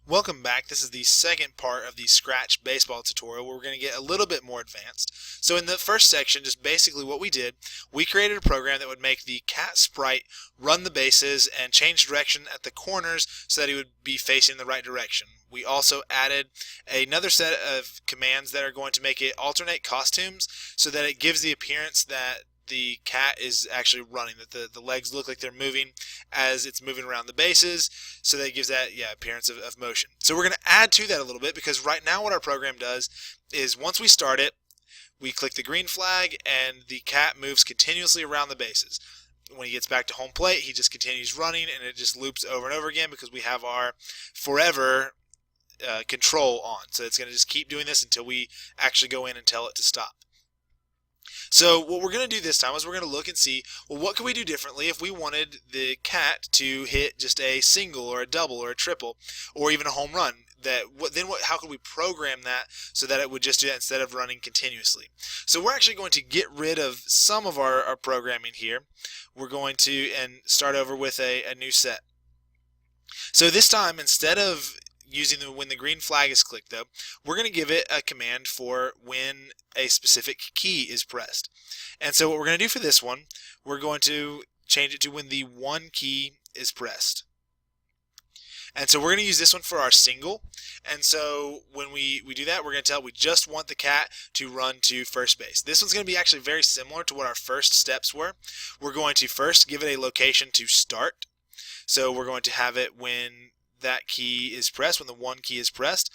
Welcome back. This is the second part of the Scratch baseball tutorial where we're going to get a little bit more advanced. So in the first section, just basically what we did, we created a program that would make the cat sprite run the bases and change direction at the corners so that he would be facing the right direction. We also added another set of commands that are going to make it alternate costumes so that it gives the appearance that the cat is actually running, that the legs look like they're moving as it's moving around the bases, so that it gives that appearance of motion. So we're going to add to that a little bit, because right now what our program does is once we start it, we click the green flag and the cat moves continuously around the bases. When he gets back to home plate, he just continues running, and it just loops over and over again because we have our forever control on. So it's going to just keep doing this until we actually go in and tell it to stop. So what we're going to do this time is we're going to look and see, well, what could we do differently if we wanted the cat to hit just a single or a double or a triple or even a home run? How could we program that so that it would just do that instead of running continuously? So we're actually going to get rid of some of our programming here. We're going to start over with a new set. So this time, instead of using when the green flag is clicked, though, we're going to give it a command for when a specific key is pressed. And so what we're going to do for this one, we're going to change it to when the one key is pressed. And so we're going to use this one for our single. And so when we do that, we're going to tell we just want the cat to run to first base. This one's going to be actually very similar to what our first steps were. We're going to first give it a location to start. So we're going to have it when that key is pressed, when the one key is pressed,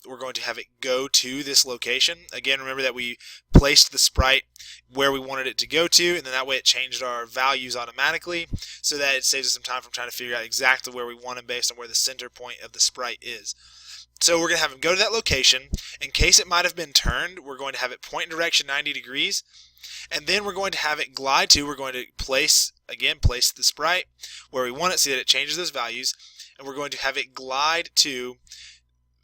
we're going to have it go to this location. Again, remember that we placed the sprite where we wanted it to go to, and then that way it changed our values automatically so that it saves us some time from trying to figure out exactly where we want them based on where the center point of the sprite is. So we're going to have him go to that location. In case it might have been turned, we're going to have it point in direction 90 degrees, and then we're going to have it glide to, we're going to place the sprite where we want it so that it changes those values, and we're going to have it glide to,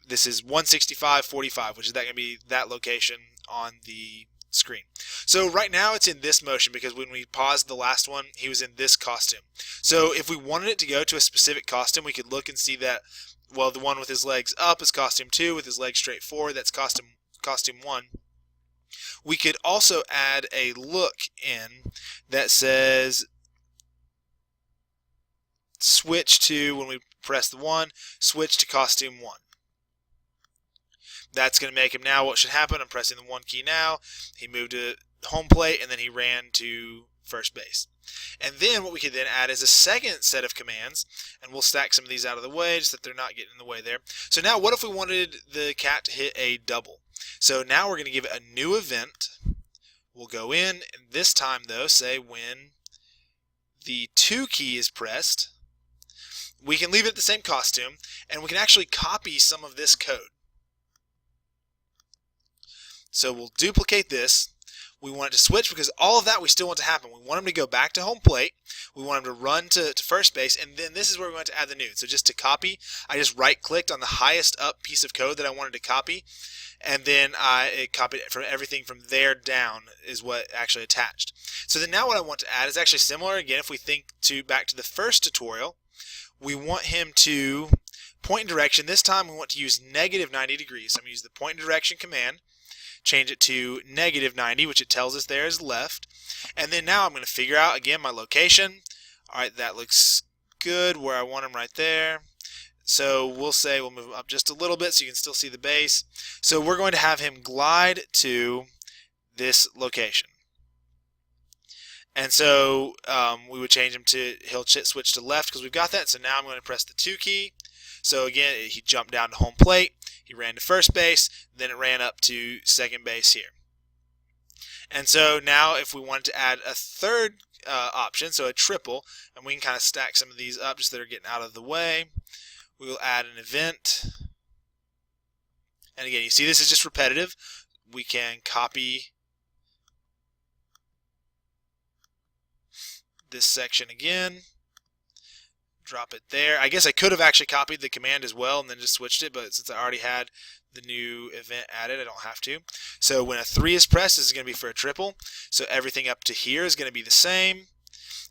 this is 165.45, which is going to be that location on the screen. So right now it's in this motion because when we paused the last one, he was in this costume. So if we wanted it to go to a specific costume, we could look and see that, well, the one with his legs up is costume 2, with his legs straight forward, that's costume 1. We could also add a look in that says switch to, when we press the 1, switch to costume 1. That's going to make him now, what should happen, I'm pressing the 1 key now, he moved to home plate and then he ran to first base. And then what we could then add is a second set of commands, and we'll stack some of these out of the way just that they're not getting in the way there. So now what if we wanted the cat to hit a double? So now we're going to give it a new event. We'll go in, and this time though say when the 2 key is pressed. We can leave it the same costume, and we can actually copy some of this code. So we'll duplicate this. We want it to switch because all of that we still want to happen. We want him to go back to home plate. We want him to run to first base, and then this is where we want to add the new. So just to copy, I just right-clicked on the highest up piece of code that I wanted to copy, and then it copied it from everything from there down is what actually attached. So then now what I want to add is actually similar. Again, if we think back to the first tutorial, we want him to point in direction. This time we want to use negative 90 degrees. So I'm going to use the point in direction command, change it to negative 90, which it tells us there is left. And then now I'm going to figure out, again, my location. All right, that looks good where I want him right there. So we'll say we'll move up just a little bit so you can still see the base. So we're going to have him glide to this location. And so we would change him to, he'll switch to left because we've got that. So now I'm going to press the 2 key. So again, he jumped down to home plate. He ran to first base. Then it ran up to second base here. And so now if we wanted to add a third option, so a triple, and we can kind of stack some of these up just that are getting out of the way, we will add an event. And again, you see this is just repetitive. We can copy this section again, drop it there. I guess I could have actually copied the command as well and then just switched it, but since I already had the new event added, I don't have to. So when a 3 is pressed, this is going to be for a triple. So everything up to here is going to be the same.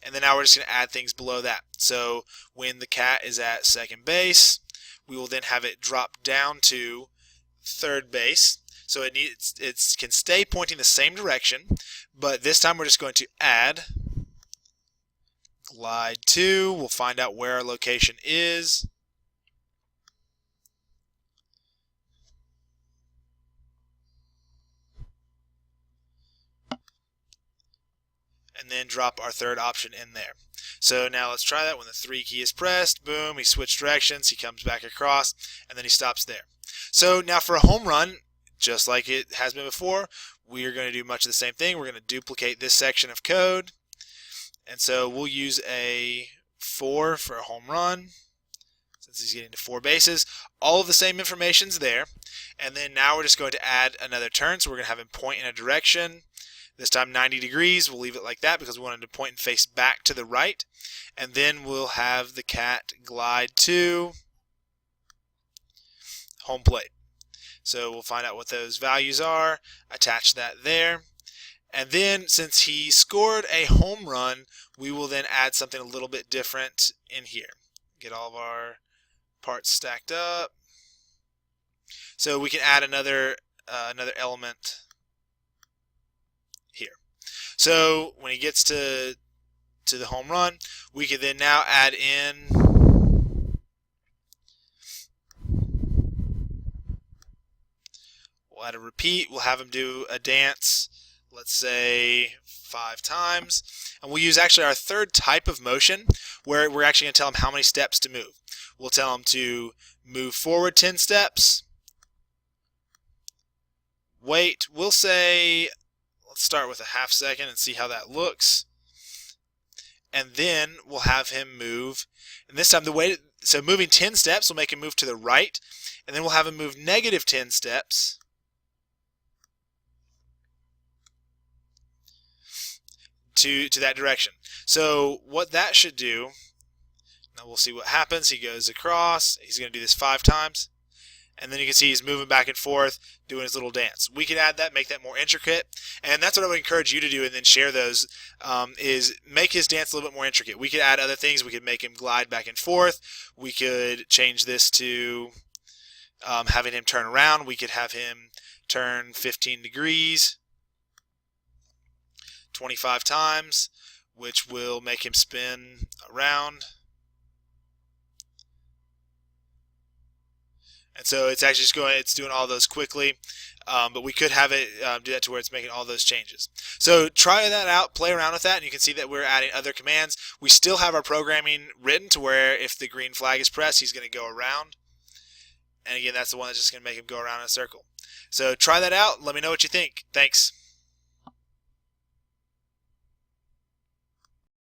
And then now we're just going to add things below that. So when the cat is at second base, we will then have it drop down to third base. So it can stay pointing the same direction, but this time we're just going to add glide to. We'll find out where our location is. And then drop our third option in there. So now let's try that when the 3 key is pressed. Boom, he switched directions, he comes back across, and then he stops there. So now for a home run, just like it has been before, we are going to do much of the same thing. We're going to duplicate this section of code. And so we'll use a 4 for a home run, since he's getting to 4 bases. All of the same information's there. And then now we're just going to add another turn. So we're going to have him point in a direction. This time 90 degrees. We'll leave it like that because we want him to point and face back to the right. And then we'll have the cat glide to home plate. So we'll find out what those values are, attach that there. And then since he scored a home run, we will then add something a little bit different in here. Get all of our parts stacked up. So we can add another element here. So when he gets to the home run, we can then now add in we'll add a repeat. We'll have him do a dance, let's say 5 times. And we'll use actually our third type of motion where we're actually going to tell him how many steps to move. We'll tell him to move forward 10 steps. Wait, we'll say, let's start with a half second and see how that looks. And then we'll have him move. And this time so moving 10 steps will make him move to the right. And then we'll have him move negative 10 steps. To that direction. So what that should do, now we'll see what happens. He goes across. He's going to do this 5 times. And then you can see he's moving back and forth, doing his little dance. We can add that, make that more intricate. And that's what I would encourage you to do and then share those, is make his dance a little bit more intricate. We could add other things. We could make him glide back and forth. We could change this to having him turn around. We could have him turn 15 degrees 25 times, which will make him spin around. And so it's actually it's doing all those quickly, but we could have it do that to where it's making all those changes. So try that out, play around with that, and you can see that we're adding other commands. We still have our programming written to where if the green flag is pressed, he's going to go around. And again, that's the one that's just going to make him go around in a circle. So try that out. Let me know what you think. Thanks.